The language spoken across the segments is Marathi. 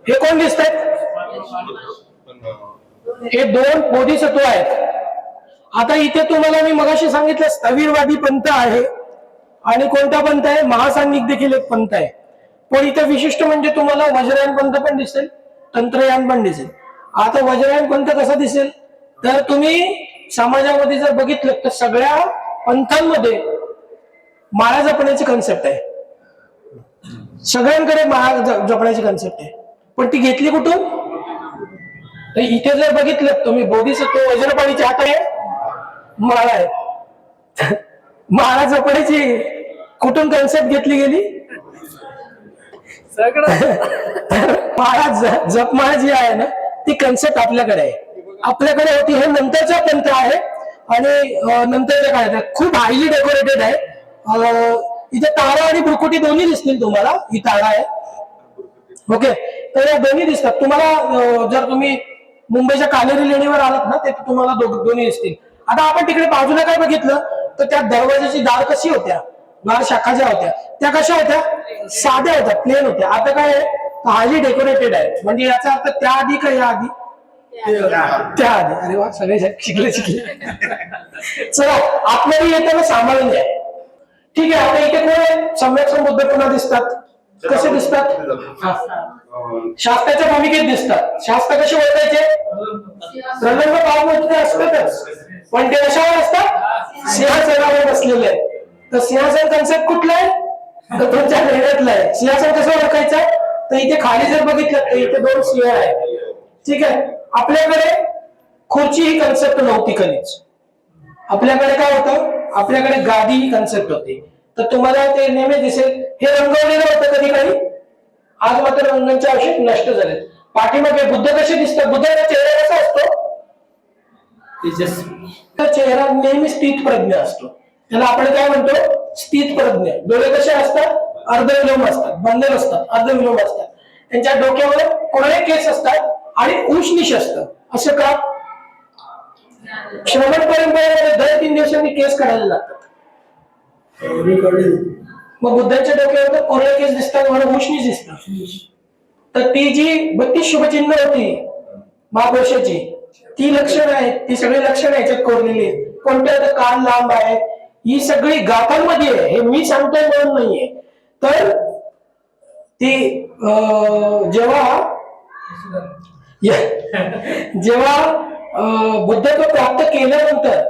हे कोण दिसत आहेत? हे दोन बोधिसत्व आहेत. आता इथे तुम्हाला मी मगाशी सांगितलं स्थविरवादी पंथ आहे आणि कोणता पंथ आहे? महासांगिक देखील एक पंथ आहे. पण इथे विशिष्ट म्हणजे तुम्हाला वज्रयान पंथ पण दिसेल, तंत्रयान पण दिसेल. आता वज्रयान पंथ कसा दिसेल? तर तुम्ही समाजामध्ये जर बघितलं तर सगळ्या पंथांमध्ये माळा जपण्याची कन्सेप्ट आहे. सगळ्यांकडे माळा जपण्याची कन्सेप्ट आहे. पण ती घेतली कुठून? तर इथे जर बघितलं तुम्ही बोधिसत्व वज्रपाणीच्या हाताने माळा आहे. माळा जपण्याची कुठून कन्सेप्ट घेतली गेली? माळा जपमाळा जी आहे ना ती कन्सेप्ट आपल्याकडे आहे. आपल्याकडे होती. हे नंतरचा पंथ आहे आणि नंतरच्या काळात खूप हायली डेकोरेटेड आहे. इथे तारा आणि भ्रुकुटी दोन्ही दिसतील तुम्हाला. ही तारा आहे. ओके, तर या दोन्ही दिसतात तुम्हाला. जर तुम्ही मुंबईच्या कालेरी लेणीवर आलात ना ते तुम्हाला दोन्ही दिसतील. आता आपण तिकडे बाजूला काय बघितलं तर त्या दरवाजाची दार कशी होत्या, दार शाखा ज्या होत्या त्या कशा होत्या? साध्या होत्या, प्लेन होत्या. आता काय आहे? हायली डेकोरेटेड आहे. म्हणजे याचा अर्थ त्या आधी का या आधी? त्या आधी. अरे वा, सगळे शिकले. चला आतमध्ये येताना सांभाळून घ्या. ठीक आहे. आता इथे कोण आहे? सम्यक संबुद्ध पुन्हा दिसतात. कसे दिसतात? शास्त्राच्या भूमिकेत दिसतात. शास्त्र कसे ओळखायचे? प्रलंब पावमध्ये असतातच, पण ते कशावर असतात? सिंहासनावर बसलेले आहेत. तर सिंहासन कन्सेप्ट कुठला आहे? तर तुमच्या निर्णयातला आहे. सिंहासन कसं ओळखायचं? तर इथे खाली जर बघितलं तर इथे दोन सिंह आहेत. ठीक आहे. आपल्याकडे खुर्ची ही कन्सेप्ट नव्हती कधीच. आपल्याकडे काय होतं? आपल्याकडे गादी ही कन्सेप्ट होती. तर तुम्हाला ते नेहमी दिसेल हे रंगवलेलं होतं कधी काही. आज मात्र रंगांचे अवशेष नष्ट झाले. पाठीमागे बुद्ध कसे दिसतात? बुद्धाचा चेहरा कसा असतो? चेहरा नेहमी स्थित प्रज्ञ असतो. त्याला आपण काय म्हणतो? स्थित प्रज्ञ. डोळे कसे असतात? अर्धविलोम असतात, बंद असतात, अर्धविलोम असतात. त्यांच्या डोक्यावर कोरडे केस असतात आणि उष्णीश असतं. असं का? श्रवण परंपरेमध्ये दर 3 दिवसांनी केस काढायला लागतात. मग बुद्धांच्या डोक्यावर कोरडे केस दिसतात म्हणून उष्णीश दिसतात. तर ती जी 32 शुभचिन्ह होती महापुरुषाची ती लक्षणं आहेत. ती सगळी लक्षणं याच्यात कोरलेली आहेत. कोणत्या? कान लांब आहे. ही सगळी गाथांमध्ये आहे. हे मी सांगतोय म्हणून नाहीये. तर ती जेव्हा बुद्धत्व प्राप्त केल्यानंतर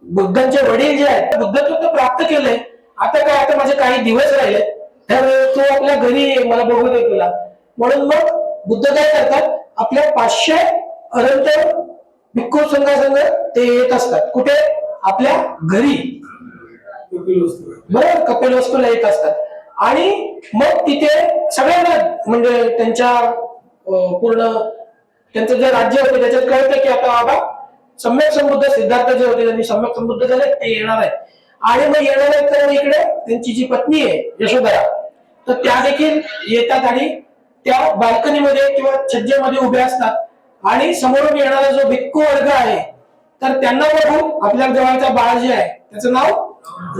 बुद्धांचे वडील जे आहेत बुद्धत्व प्राप्त केलंय. आता काय? आता माझे काही दिवस राहिले तर तू आपल्या घरी ये, मला बघू दे तुला. म्हणून मग बुद्ध काय करतात? आपल्या 500 अनंत भिक्खू संघासंघ ते येत असतात. कुठे? आपल्या घरी. बरोबर, कपिलवस्तूला येत असतात. आणि मग तिथे सगळ्यांना म्हणजे त्यांच्या पूर्ण त्यांचं जे राज्य होते त्याच्यात कळतं की आता बाबा सम्यक संबुद्ध सिद्धार्थ जे होते त्यांनी सम्यक संबुद्ध झाले, ते येणार आहेत. आणि मग येणार आहेत तर इकडे त्यांची जी पत्नी आहे यशोधरा, तर त्या देखील येतात आणि त्या बाल्कनीमध्ये किंवा छज्जेमध्ये उभ्या असतात. आणि समोरून येणारा जो भिक्खू वर्ग आहे तर त्यांना बघून आपल्या जवळचा बाळ जे आहे त्याचं नाव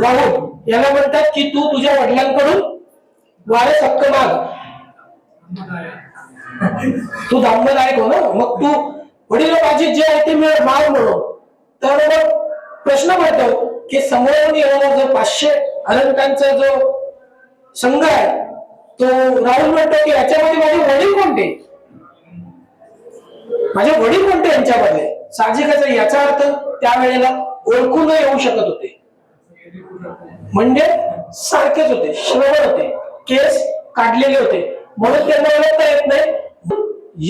राहुल, याला म्हणतात की तू तुझ्या वडिलांकडून वारे सक्क माग, तू धामदायक हो ना, मग तू वडील माझी जे आहे ते मी माग म्हणून. तर मग प्रश्न पडतो की समोरून येणारा जो 500 अनंतांचा जो संघ आहे तो राहुल म्हणतो की याच्यामध्ये माझे वडील कोणते? माझे वडील कोणते यांच्यामध्ये? साहजिकच याचा अर्थ त्यावेळेला ओळखून येऊ शकत होते. म्हणजे सारखेच होते, श्रवण होते, केस काढलेले होते, म्हणून त्यांना ओळखता येत नाही.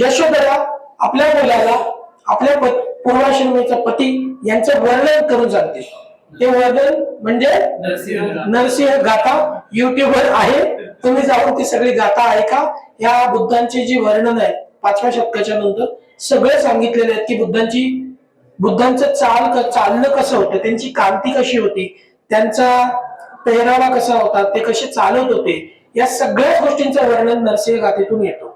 यशोधरा आपल्या मुलाला आपल्या पूर्वाश्रमीचा पती यांचं वर्णन करून सांगते. ते वर्णन म्हणजे नरसिंह गाथा युट्यूबवर आहे. तुम्ही जाऊन ती सगळी गाथा ऐका. या बुद्धांची जी वर्णन आहे 5व्या शतकाच्या नंतर सगळे सांगितलेले आहेत की बुद्धांचं चालणं कसं होतं, त्यांची कांती कशी होती, त्यांचा पेहरावा कसा होता, ते कसे चालत होते, या सगळ्याच गोष्टींचं वर्णन नरसिंह गाथेतून येतो.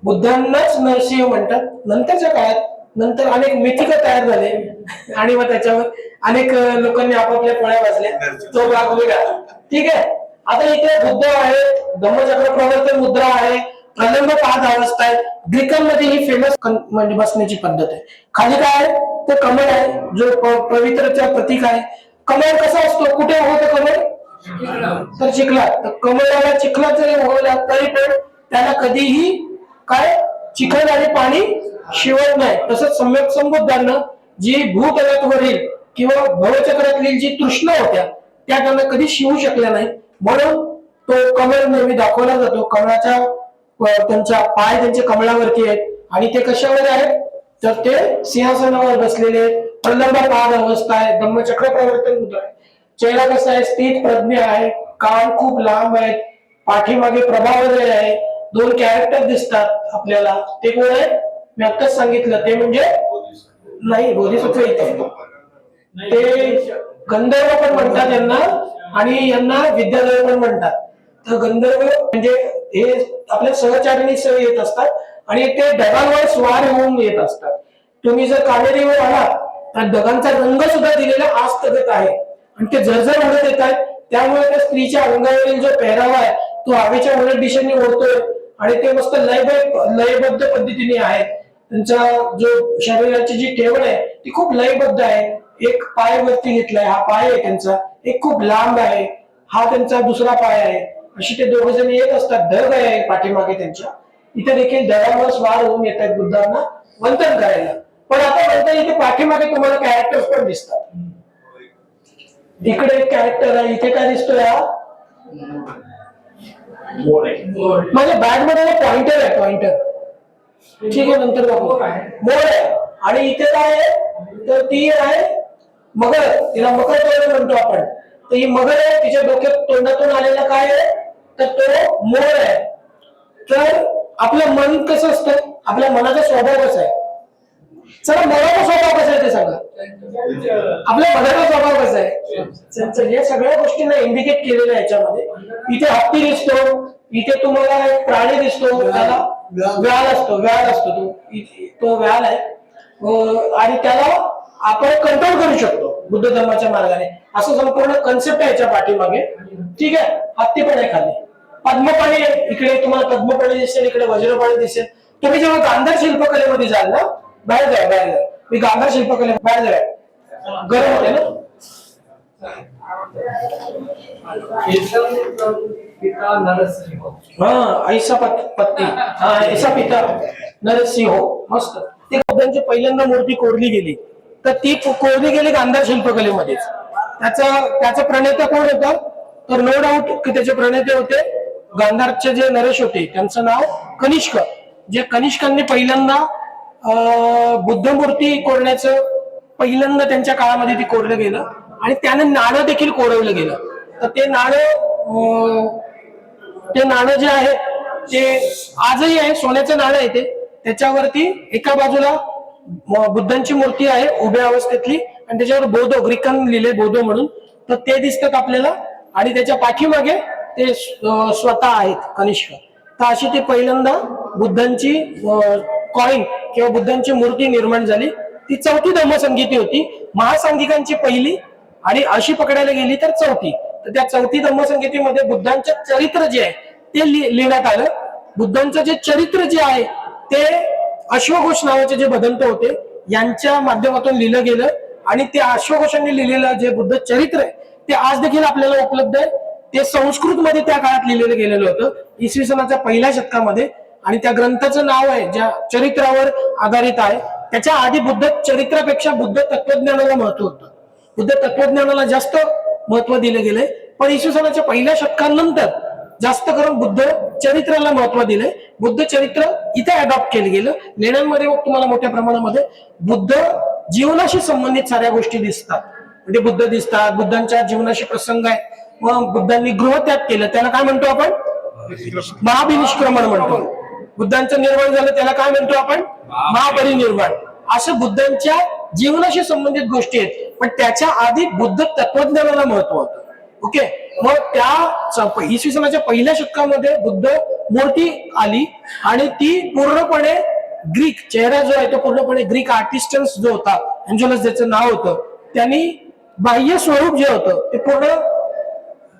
बुद्धांनाच नरसिंह म्हणतात. नंतरच्या काळात नंतर अनेक मिथिक तयार झाले आणि मग त्याच्यावर अनेक लोकांनी आपापल्या पोळ्या वाजल्या. तो भाग वेगळा. ठीक आहे. आता इथे बुद्ध आहे, धम्मचक्र प्रवर्तन मुद्रा आहे, प्रलंब पाद अवस्था आहे. ग्रीकांमध्ये ही फेमस म्हणजे बसण्याची पद्धत आहे. खाली काय आहे तर कमळ आहे, जो पवित्रचा प्रतीक आहे. कमळ कसा असतो, कुठे उगवतं कमळ तर चिखलात. तर कमळाला चिखलात जरी उगवला तरी पण त्याला कधीही काय चिखल आणि पाणी शिवत नाही. तसंच सम्यक संबुद्धांना जी भूतलावरील किंवा भवचक्रातील जी तृष्णा होत्या त्या त्यांना कधी शिवू शकल्या नाही. म्हणून तो कमळ नेहमी दाखवला जातो. कमळाच्या त्यांच्या पाय त्यांच्या कमळावरती आहेत आणि ते कशावर आहेत तर ते सिंहासनावर बसलेले. प्रलंब पाद अवस्था आहे, धम्मचक्र प्रवर्तन होत आहे. चेहरा कसा आहे स्थित प्रज्ञ आहे, कान खूप लांब आहेत, पाठीमागे प्रभावदय आहे. दोन कॅरेक्टर दिसतात आपल्याला, ते कोण आहे मी आत्ताच सांगितलं ते म्हणजे नाही बोधिसत्व इथे ते गंधर्व पण म्हणतात यांना आणि यांना विद्याधर पण म्हणतात. तर गंधर्व म्हणजे हे आपल्या सहचारिणी सह येत असतात आणि ते ढगांवर स्वार होऊन येत असतात. तुम्ही जर कावेरीवर आलात तर ढगांचा रंग सुद्धा दिलेला आस्तगत आहे आणि ते झरझर उडत येत आहेत. त्यामुळे त्या स्त्रीच्या अंगावरील जो पेहरावा आहे तो हवेच्या उलट दिशेने ओढतोय आणि ते मस्त लयबद्ध पद्धतीने आहे. त्यांचा जो शरीराची जी ठेवण आहे ती खूप लयबद्ध आहे. एक पाय वरती घेतलाय, हा पाय आहे त्यांचा, एक खूप लांब आहे, हा त्यांचा दुसरा पाय आहे. अशी ते दोघ जण येत असतात. ढग आहे पाठीमागे त्यांच्या, इथे देखील ढगांवर स्वार होऊन येत आहेत बुद्धांना वंदन करायला. पण आता म्हणता इथे पाठीमागे तुम्हाला कॅरेक्टर्स पण दिसतात. इकडे एक कॅरेक्टर आहे, इथे काय दिसतोय हा म्हणजे बॅग मध्ये पॉइंटर आहे, पॉइंटर ठीक आहे नंतर बघू. मोर आहे आणि इथे काय आहे तर ती आहे मगर, तिला मकर तोरण म्हणतो आपण. तर ही मगर आहे, तिच्या डोक्यात तोंडातून आलेला काय आहे तर तो मोर आहे. तर आपलं मन कसं असतं, आपल्या मनाचा स्वभाव कसा आहे, चला मनाचा स्वभाव कसा आहे ते सांगा. आपल्या मनाचा स्वभाव कसा आहे, या सगळ्या गोष्टींना इंडिकेट केलेलं आहे याच्यामध्ये. इथे हत्ती दिसतो, इथे तुम्हाला एक प्राणी दिसतो, त्याला व्याल असतो तो व्याल आहे आणि त्याला आपण कंट्रोल करू शकतो बुद्ध धर्माच्या मार्गाने. असं संपूर्ण कन्सेप्ट आहे याच्या पाठीमागे. ठीक आहे, हत्ती पण आहे खाली. पद्मपाणी आहे, इकडे तुम्हाला पद्मपाणी दिसेल, इकडे वज्रपाणी दिसेल. तुम्ही जेव्हा गांधार शिल्पकलेमध्ये जाल ना, बाहेर जा मी गांधार शिल्पकले बाहेर जा, गरम होते ना. ऐसा पत्ती, ऐसा पिता नरसिंह. मस्त. ते बुद्धांची पहिल्यांदा मूर्ती कोरली गेली, तर ती कोरली गेली गांधार शिल्पकलेमध्येच. त्याचा प्रणेता कोण होता तर नो डाऊट की त्याचे प्रणेते होते गांधारचे जे नरेश होते, त्यांचं नाव कनिष्क. जे कनिष्कांनी पहिल्यांदा बुद्ध मूर्ती कोरण्याचं पहिल्यांदा त्यांच्या काळामध्ये ती कोरलं गेलं आणि त्यानं नाणं देखील कोरवलं गेलं. तर ते नाणं जे आहे ते आजही आहे, सोन्याचं नाणं आहे ते. त्याच्यावरती एका बाजूला बुद्धांची मूर्ती आहे उभ्या अवस्थेतली आणि त्याच्यावर बोधो ग्रीकांनी लिहिले बोधो म्हणून, तर ते दिसतात आपल्याला. आणि त्याच्या पाठीमागे ते स्वतः आहेत कनिष्क. तर अशी ती पहिल्यांदा बुद्धांची कॉइन किंवा बुद्धांची मूर्ती निर्माण झाली. ती चौथी धम्मसंगीती होती, महासंगिकांची पहिली आणि अशी पकडायला गेली तर चौथी. तर त्या चौथी धम्मसंगीतीमध्ये बुद्धांचे चरित्र जे आहे ते लिहिण्यात आलं. बुद्धांचं जे चरित्र जे आहे ते अश्वघोष नावाचे जे भदंत होते यांच्या माध्यमातून लिहिलं गेलं आणि ते अश्वघोषांनी लिहिलेलं जे बुद्ध चरित्र आहे ते आज देखील आपल्याला उपलब्ध आहे. ते संस्कृत मध्ये त्या काळात लिहिलेलं गेलेलं होतं इसवी सनाच्या पहिल्या शतकामध्ये आणि त्या ग्रंथाचं नाव आहे ज्या चरित्रावर आधारित आहे. त्याच्या आधी बुद्ध चरित्रापेक्षा बुद्ध तत्वज्ञानाला महत्व होतं. बुद्ध तत्वज्ञानाला जास्त महत्व दिलं गेलंय, पण इसवी सनाच्या पहिल्या शतकानंतर जास्त करून बुद्ध चरित्राला महत्व दिले. बुद्ध चरित्र इथे अडॉप्ट केलं गेलं. लेण्यांमध्ये तुम्हाला मोठ्या प्रमाणामध्ये बुद्ध जीवनाशी संबंधित साऱ्या गोष्टी दिसतात. म्हणजे बुद्ध दिसतात, बुद्धांच्या जीवनाशी प्रसंग आहे. मग बुद्धांनी गृहत्याग केलं, त्याला काय म्हणतो आपण महाभिनिष्क्रमण म्हणतो. बुद्धांचं निर्माण झालं त्याला काय म्हणतो आपण महापरिनिर्वाण. असं बुद्धांच्या जीवनाशी संबंधित गोष्टी आहेत, पण त्याच्या आधी बुद्ध तत्वज्ञानाला महत्व होतं. ओके, मग त्या इसवी सनाच्या पहिल्या शतकामध्ये बुद्ध मूर्ती आली आणि ती पूर्णपणे ग्रीक, चेहरा जो आहे तो पूर्णपणे ग्रीक आर्टिस्टन्स जो होता एंजोलस ज्याचं नाव होतं, त्यांनी बाह्य स्वरूप जे होतं ते पूर्ण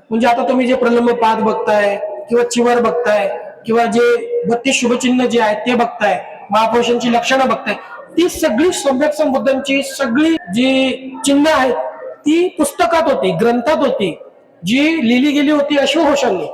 म्हणजे आता तुम्ही जे प्रलंब पाद बघताय किंवा चिवर बघताय किंवा जे 32 शुभचिन्ह जे आहेत ते बघताय, महापुरुषांची लक्षणं बघताय, ती सगळी सम्यक बुद्धांची सगळी जी चिन्ह आहेत ती पुस्तकात होती, ग्रंथात होती, जी लिहिली गेली होती अश्वघोषांनी.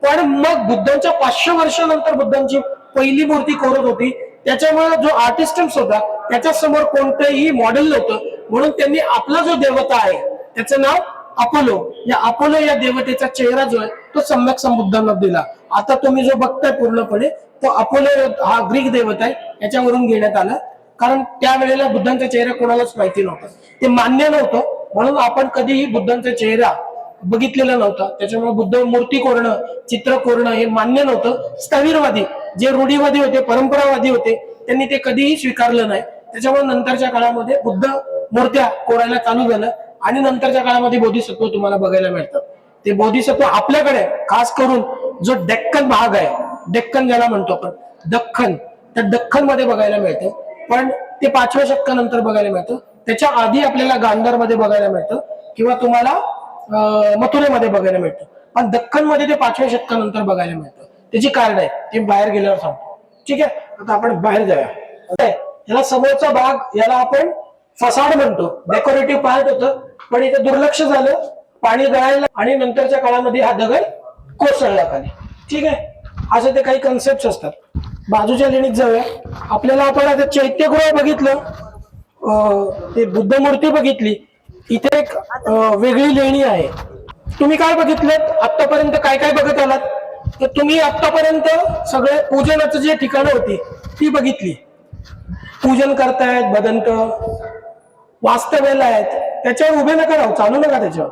पण मग बुद्धांच्या 500 वर्षानंतर बुद्धांची पहिली मूर्ती कोरत होती. त्याच्यामुळे जो आर्टिस्टन्स होता त्याच्या समोर कोणतंही मॉडेल नव्हतं, म्हणून त्यांनी आपला जो देवता आहे त्याचं नाव अपोलो, या अपोलो या देवतेचा चेहरा जो आहे तो सम्यक संबुद्धांना दिला. आता तुम्ही जो बघताय पूर्णपणे तो अपोलो हा ग्रीक देवता आहे, याच्यावरून घेण्यात आला. कारण त्यावेळेला बुद्धांचा चेहरा कोणालाच माहिती नव्हता, ते मान्य नव्हतं, म्हणून आपण कधीही बुद्धांचा चेहरा बघितलेला नव्हता. त्याच्यामुळे बुद्ध मूर्ती कोरणं, चित्र कोरणं हे मान्य नव्हतं. स्थविरवादी जे रूढीवादी होते, परंपरावादी होते, त्यांनी ते कधीही स्वीकारलं नाही. त्याच्यामुळे नंतरच्या काळामध्ये बुद्ध मूर्त्या कोरायला चालू झालं आणि नंतरच्या काळामध्ये बोधिसत्व तुम्हाला बघायला मिळतात. ते बोधिसत्व आपल्याकडे खास करून जो डेक्कन भाग आहे, डेक्कन ज्याला म्हणतो आपण दख्खन, त्या दख्खन मध्ये बघायला मिळतं. पण ते 5व्या शतकानंतर बघायला मिळतं. त्याच्या आधी आपल्याला गांधार मध्ये बघायला मिळतं किंवा तुम्हाला मथुरेमध्ये बघायला मिळतं. पण दख्खन मध्ये ते 5व्या शतकानंतर बघायला मिळतं. त्याची कारण आहे ते बाहेर गेल्यावर सांगतो. ठीक आहे, आता आपण बाहेर जाऊया. याला समोरचा भाग याला आपण फसाड म्हणतो, डेकोरेटिव्ह पार्ट होतं, पण इथे दुर्लक्ष झालं, पाणी गळायला आणि नंतरच्या काळामध्ये हा दगड कोसळला खाली. ठीक आहे, असं ते काही कन्सेप्ट असतात. बाजूच्या लेणीत जाऊया. आपल्याला आपण आता चैत्यगृह बघितलं, ते बुद्ध मूर्ती बघितली. इथे एक वेगळी लेणी आहे. तुम्ही काय बघितलं आतापर्यंत, काय काय बघत आलात? तर तुम्ही आतापर्यंत सगळे पूजनाचं जे ठिकाणं होती ती बघितली. पूजन करतायत, बदंत वास्तव्याला आहेत, त्याच्यावर उभे नका राहू, चालू नका. त्याच्यावर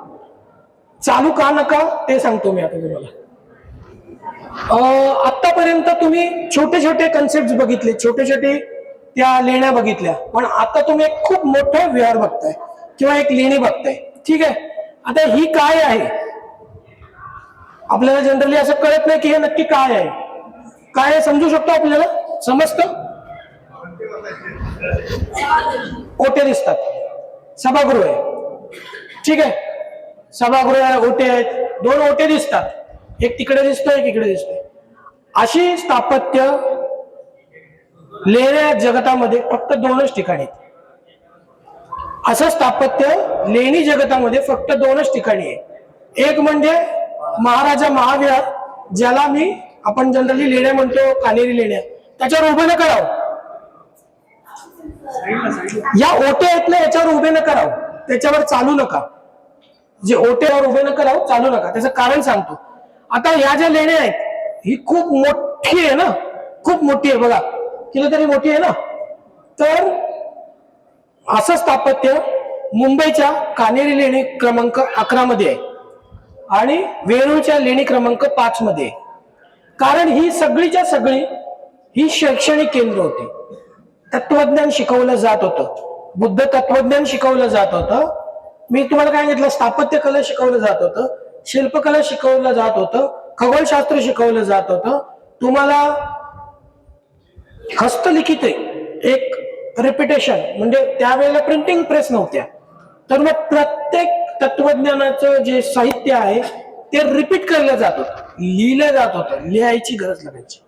चालू का नका ते सांगतो मी आता तुम्हाला. आतापर्यंत तुम्ही छोटे छोटे कन्सेप्ट बघितले, छोटे छोटे त्या लेण्या बघितल्या, पण आता तुम्ही एक खूप मोठा विहार बघताय किंवा एक लेणी बघताय. ठीक आहे, आता ही काय आहे आपल्याला जनरली असं कळत नाही की हे नक्की काय आहे. काय आहे समजू शकतो आपल्याला, समजतं? ओटे दिसतात, सभागृह आहे. ठीक आहे, सभागृह आहे, ओटे आहेत, 2 ओटे दिसतात, एक तिकडे दिसतोय एक इकडे दिसतोय. अशी स्थापत्य लेण्या जगतामध्ये फक्त 2च ठिकाणी. असं स्थापत्य लेणी जगतामध्ये फक्त 2च ठिकाणी आहे. एक म्हणजे महाराजा महाविहार, ज्याला आपण जनरली लेण्या म्हणतो, कानेरी लेण्या, त्याच्यावर उभे न करावं. या ओटे आहेत ना, याच्यावर उभे न करावं, त्याच्यावर चालू नका. जे ओट्यावर उभे न करावं, चालू नका. त्याचं कारण सांगतो. आता या ज्या लेण्या आहेत ही खूप मोठी आहे ना, खूप मोठी आहे बघा, कितीतरी मोठी आहे ना. तर असं स्थापत्य मुंबईच्या कानेरी लेणी क्रमांक 11 मध्ये आहे आणि वेरूळच्या लेणी क्रमांक 5 मध्ये. कारण ही सगळीच्या सगळी ही शैक्षणिक केंद्र होती. तत्वज्ञान शिकवलं जात होतं, बुद्ध तत्वज्ञान शिकवलं जात होतं. मी तुम्हाला काय सांगितलं, स्थापत्य कला शिकवलं जात होतं, शिल्पकला शिकवलं जात होतं, खगोलशास्त्र शिकवलं जात होतं. तुम्हाला हस्तलिखित एक रिपिटेशन, म्हणजे त्यावेळेला प्रिंटिंग प्रेस नव्हत्या, तर मग प्रत्येक तत्वज्ञानाचं जे साहित्य आहे ते रिपीट केलं जात होतं, लिहिलं जात होतं, लिहायची गरज लागायची.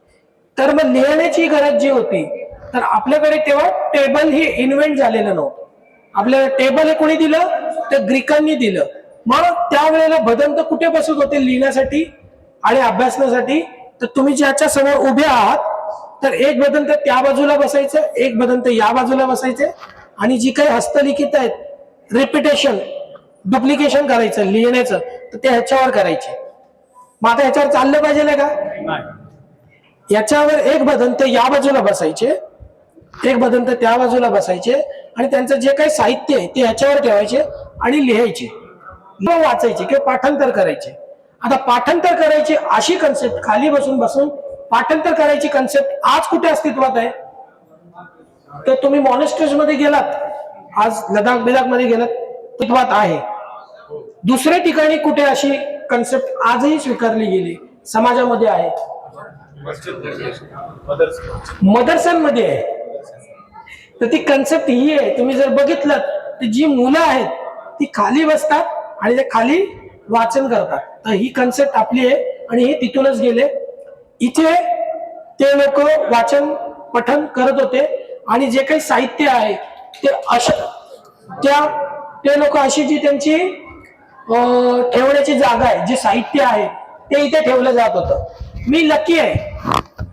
तर मग लिहिण्याची गरज जी होती, तर आपल्याकडे तेव्हा टेबल हे इन्व्हेंट झालेलं नव्हतं. आपल्याला टेबल हे कोणी दिलं, तर ग्रीकांनी दिलं. मग त्यावेळेला बदंत कुठे बसत होते लिहिण्यासाठी आणि अभ्यासण्यासाठी? तर तुम्ही ज्याच्या समोर उभे आहात तर एक बदंत त्या बाजूला बसायचं, एक बदंत या बाजूला बसायचे, आणि जी काही हस्तलिखित आहेत रिपिटेशन, डुप्लिकेशन करायचं लिहिण्याचं, तर ते ह्याच्यावर करायचे. मग आता ह्याच्यावर चाललं पाहिजे का? याच्यावर एक बदंत या बाजूला बसायचे, एक बदंत त्या बाजूला बसायचे, आणि त्यांचं जे काही साहित्य आहे ते ह्याच्यावर ठेवायचे आणि लिहायचे, मग वाचायचे किंवा पाठांतर करायचे. आता पाठांतर करायची अशी कन्सेप्ट, खाली बसून बसून पाठांतर करायची कन्सेप्ट आज कुठे अस्तित्वात आहे? तर तुम्ही मॉनेस्ट्रीज मध्ये गेलात, आज लडाख बिदाख मध्ये गेलात, अस्तित्वात आहे. दुसऱ्या ठिकाणी कुठे अशी कन्सेप्ट आजही स्वीकारली गेली समाजामध्ये आहे? मदरसन मध्ये आहे. तर ती कन्सेप्ट ही आहे. तुम्ही जर बघितलं तर जी मुलं आहेत ती खाली बसतात आणि ते खाली वाचन करतात. तर ही कन्सेप्ट आपली आहे आणि हे तिथूनच गेले. इथे ते लोक वाचन पठन करत होते आणि जे काही साहित्य आहे ते ते लोक अशी जी त्यांची ठेवण्याची जागा आहे, जे साहित्य आहे ते इथे ठेवलं जात होतं. मी लकी आहे,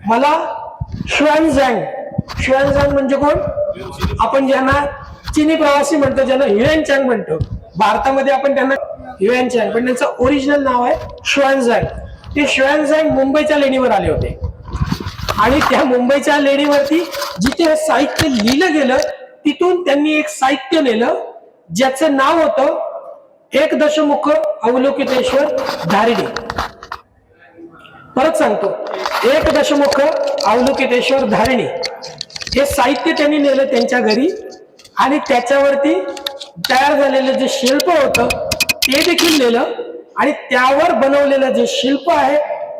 मला शुआनझांग म्हणजे कोण? आपण ज्यांना चिनी प्रवासी म्हणतो, ज्यांना ह्युएन म्हणतो, भारतामध्ये आपण त्यांना ह्युएन पण त्यांचं ओरिजिनल नाव आहे शुआनझांग. ते शुआनझांग मुंबईच्या लेणीवर आले होते आणि त्या मुंबईच्या लेणीवरती जिथे साहित्य लिहिलं गेलं तिथून त्यांनी एक साहित्य नेलं ज्याचं नाव होतं एक दशमुख अवलोकितेश्वर धारिणी. परत सांगतो, एक दशमुख अवलोकितेश्वर धारिणी हे साहित्य त्यांनी नेलं त्यांच्या घरी आणि त्याच्यावरती तयार झालेलं जे शिल्प होतं ते देखील नेलं आणि त्यावर बनवलेलं जे शिल्प आहे,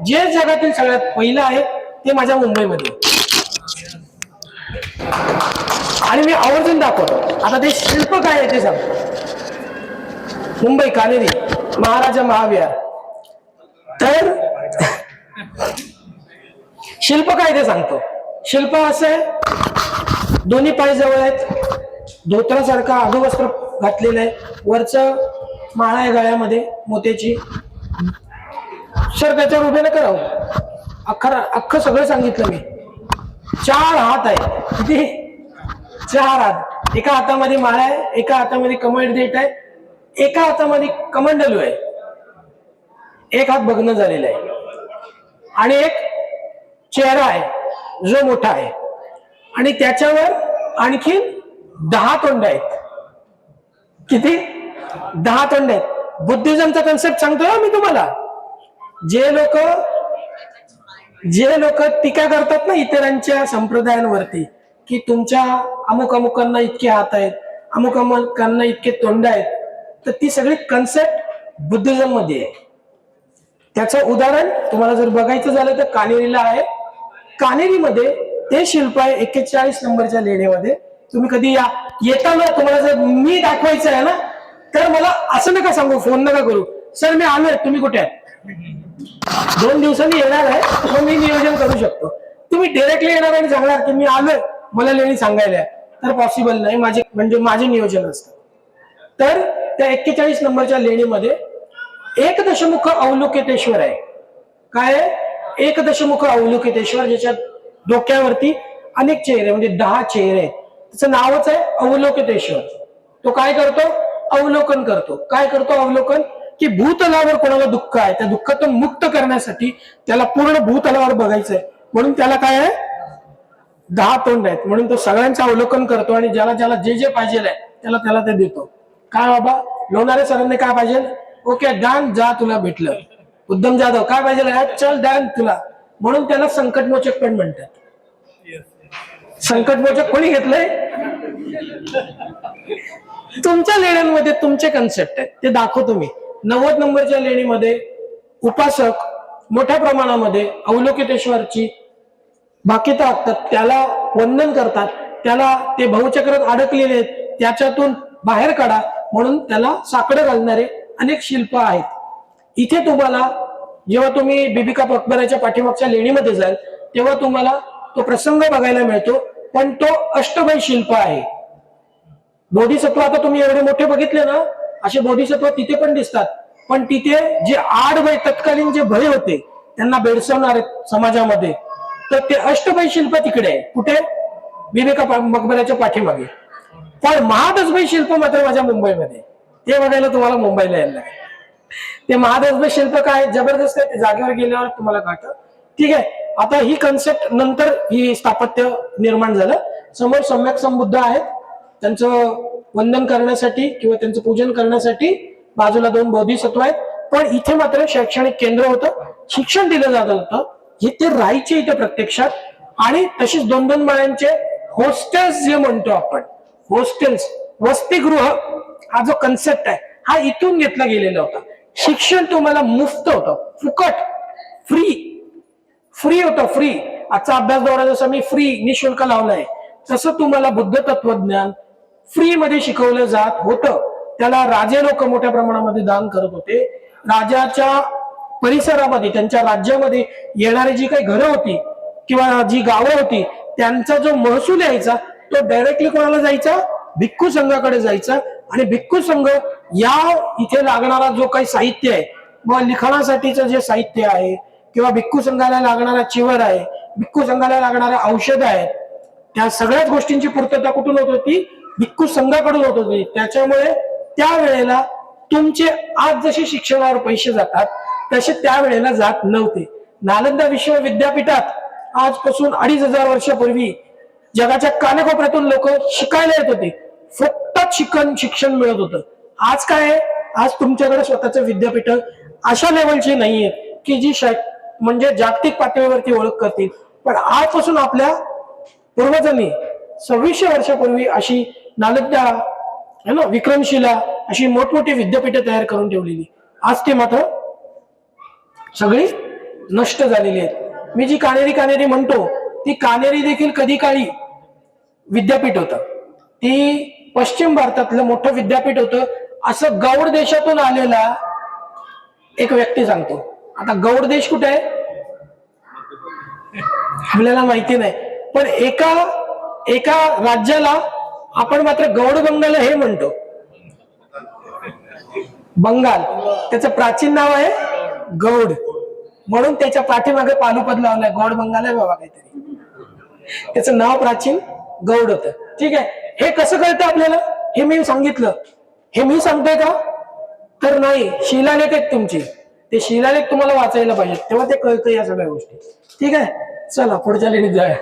जे जगातील सगळ्यात पहिलं आहे, ते माझ्या मुंबईमध्ये. आणि मी आवर्जून दाखवतो. आता ते शिल्प काय आहे ते सांगतो. मुंबई कानेरी महाराजा महाविहार. तर शिल्प काय ते सांगतो. शिल्प असं आहे, दोन्ही पाय जवळ आहेत, धोत्रासारखा अधोवस्त्र घातलेलं आहे, वरचं माळा आहे गळ्यामध्ये मोत्याची. सर त्याच्यावर उभे नका राहू, अख्खं सगळं सांगितलं मी. 4 हात आहे. किती? 4 हात. एका हातामध्ये माळा आहे, एका हातामध्ये कमंड देठ आहे, एका हातामध्ये कमंडलू आहे, एक हात भग्न झालेला आहे आणि एक चेहरा आहे जो मोठा आहे आणि त्याच्यावर आणखी 10 तोंड आहेत. किती? 10 तोंड आहेत. बुद्धिझमचा कन्सेप्ट सांगतोय मी तुम्हाला. जे लोक टीका करतात ना इतरांच्या संप्रदायांवरती की तुमच्या अमुक अमुकांना इतके हात आहेत, अमुक अमुकांना इतके तोंड आहेत, तर ती सगळी कन्सेप्ट बुद्धिझम मध्ये आहे. त्याचं उदाहरण तुम्हाला जर बघायचं झालं तर कानेरीला आहे. कानेरीमध्ये ते शिल्प आहे 41 नंबरच्या लेणीमध्ये. तुम्ही कधी येताना तुम्हाला जर मी दाखवायचं आहे ना, तर मला असं नका सांगू, फोन नका करू, सर मी आलोय, तुम्ही कुठे आहात? 2 दिवसांनी येणार आहे, मग मी नियोजन करू शकतो. तुम्ही डायरेक्टली येणार आणि सांगणार की मी आलोय, मला लेणी सांगायला, तर पॉसिबल नाही. माझे नियोजन असतं. तर त्या 41 नंबरच्या लेणीमध्ये एक दशमुख अवलोकितेश्वर आहे. काय आहे? एक दशमुख अवलोकितेश्वर, ज्याच्या डोक्यावरती अनेक चेहरे म्हणजे 10 चेहरे आहेत. त्याचं नावच आहे अवलोकितेश्वर. तो काय करतो? अवलोकन करतो. काय करतो अवलोकन? की भूतलावर कोणाला दुःख आहे, त्या दुःखातून मुक्त करण्यासाठी त्याला पूर्ण भूतलावर बघायचंय, म्हणून त्याला काय आहे? 10 तोंड आहेत. म्हणून तो सगळ्यांचं अवलोकन करतो आणि ज्याला ज्याला जे जे पाहिजे आहे त्याला ते देतो. काय बाबा, लोणारे सरांनी काय पाहिजे? ओके डन, जा, तुला भेटलं. उद्धम जाधव काय पाहिजे? चल डन तुला. म्हणून त्याला संकटमोचक पण म्हणतात. संकटमोचक कोणी घेतलंय? तुमच्या लेण्यांमध्ये तुमचे कन्सेप्ट आहेत, ते दाखवतो मी. 90 नंबरच्या लेणीमध्ये उपासक मोठ्या प्रमाणामध्ये अवलोकितेश्वरची भाकिता आखतात, त्याला वंदन करतात, त्याला ते बहुचक्रात अडकलेले आहेत त्याच्यातून बाहेर काढा म्हणून त्याला साकडं घालणारे अनेक शिल्प आहेत. इथे तुम्हाला जेव्हा तुम्ही बीबी का मकबऱ्याच्या पाठीमागच्या लेणीमध्ये जाल तेव्हा तुम्हाला तो प्रसंग बघायला मिळतो, पण तो अष्टभय शिल्प आहे. बोधिसत्व आता तुम्ही एवढे मोठे बघितले ना, असे बोधिसत्व तिथे पण दिसतात, पण तिथे जे 8 भय तत्कालीन जे भय होते त्यांना बेडसवणारे समाजामध्ये, तर ते अष्टभय शिल्प तिकडे आहे. कुठे? बीबी का मकबऱ्याच्या पाठीमागे. पण महादशभय शिल्प मात्र माझ्या मुंबईमध्ये, ते बघायला तुम्हाला मुंबईला यायला लागेल. ते महादशभय शिल्प काय जबरदस्त आहे, ते जागेवर गेल्यावर तुम्हाला कळतं. ठीक आहे. आता ही कन्सेप्ट नंतर ही स्थापत्य निर्माण झालं. समोर सम्यक संबुद्ध आहेत, त्यांचं वंदन करण्यासाठी किंवा त्यांचं पूजन करण्यासाठी बाजूला 2 बोधिसत्व आहेत. पण इथे मात्र शैक्षणिक केंद्र होतं, शिक्षण दिलं जात होतं. हे ते राहायचे इथे प्रत्यक्षात. आणि तशीच 2-2 माळ्यांचे हॉस्टेल्स जे म्हणतो आपण, हॉस्टेल्स, वसतिगृह, हा जो कन्सेप्ट आहे हा इथून घेतला गेलेला होता. शिक्षण तुम्हाला मुफ्त होतं, फुकट, फ्री होतं, फ्री. आजचा अभ्यास दौरा जसा मी फ्री निशुल्क लावलाय, तसं तुम्हाला बुद्ध तत्वज्ञान फ्री मध्ये शिकवलं जात होतं. त्याला राजे लोक मोठ्या प्रमाणामध्ये दान करत होते. राजाच्या परिसरामध्ये, त्यांच्या राज्यामध्ये येणारी जी काही घरं होती किंवा जी गावं होती त्यांचा जो महसूल यायचा तो डायरेक्टली कोणाला जायचा? भिक्खू संघाकडे जायचा. आणि भिक्खू संघ या इथे लागणारा जो काही साहित्य आहे, मग लिखाणासाठीचं जे साहित्य आहे किंवा भिक्खू संघाला लागणारा चिवर आहे, भिक्खू संघाला लागणारे औषध आहेत, त्या सगळ्याच गोष्टींची पूर्तता कुठून होत होती? भिक्खू संघाकडून होत होती. त्याच्यामुळे त्यावेळेला तुमचे आज जसे शिक्षणावर पैसे जातात तसे त्यावेळेला जात नव्हते. नालंदा विश्वविद्यापीठात आजपासून 2500 वर्षापूर्वी जगाच्या कानाकोपऱ्यातून लोक शिकायला येत होते. फुकटात शिक्षण मिळत होतं. आज काय आहे? आज तुमच्याकडे स्वतःच विद्यापीठ अशा लेवलची नाहीये की जी म्हणजे जागतिक पातळीवरती ओळख करतील. पण आजपासून आपल्या पूर्वजांनी 2600 वर्षापूर्वी अशी नालंदा है ना, विक्रमशिला अशी मोठमोठी विद्यापीठे तयार करून ठेवलेली, आज ते मात्र सगळी नष्ट झालेली आहेत. मी जी कानेरी म्हणतो ती कानेरी देखील कधी काळी विद्यापीठ होतं. ती पश्चिम भारतातलं मोठं विद्यापीठ होतं असं गौड देशातून आलेला एक व्यक्ती सांगतो. आता गौड देश कुठे आहे आपल्याला माहिती नाही, पण एका राज्याला आपण मात्र गौड बंगाल हे म्हणतो. बंगाल त्याचं प्राचीन नाव आहे गौड, म्हणून त्याच्या पाठीमागे पालुपद लावलाय गौड बंगाल आहे बाबा काहीतरी. त्याचं नाव प्राचीन गौड होतं. ठीक आहे. हे कसं कळतं आपल्याला? हे मी सांगितलं. हे मी सांगतोय का? तर नाही, शिलालेख आहेत तुमचे. ते शिलालेख तुम्हाला वाचायला पाहिजे, तेव्हा ते कळतं या सगळ्या गोष्टी. ठीक आहे, चला पुढच्या लेणीत जाऊया.